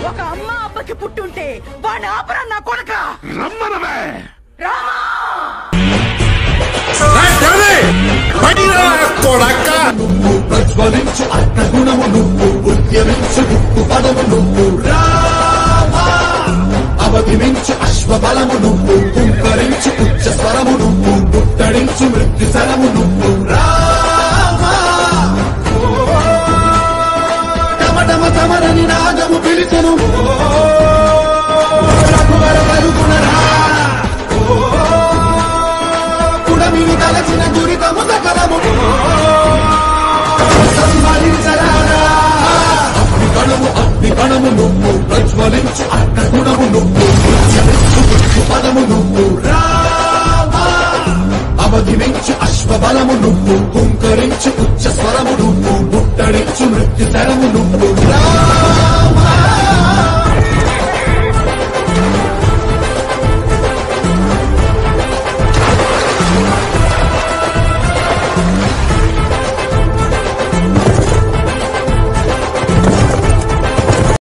ఒక అమ్మ అబ్బకి పుట్టుంటే వాడిని ఆపరా నా కొడక. రమ్మనవే రామా నువ్వు ప్రజ్వలించు అర్థగుణము నువ్వు ఉద్యమించు ఉప్పు పదము నువ్వు రామా అవధిమించు అశ్వబలము నువ్వు కుంకరించు ఉచ్చ స్వరము నువ్వు ముట్టడించు మృత్యు శరము నువ్వు రామా టమటమ తమరని నాగము పిలిచెను రఘువర కరుగుణ కుడమిని తలచిన దురితము సకలము అగ్ని కణము నువ్వు ప్రజ్వలించు అర్థగుణము నువ్వు పదము నువ్వు రామా అవధిమించు అశ్వబలము నువ్వు కుంకరించు ఉచ్చ స్వరము నువ్వు ముట్టడించు మృత్యు శరము నువ్వు రామా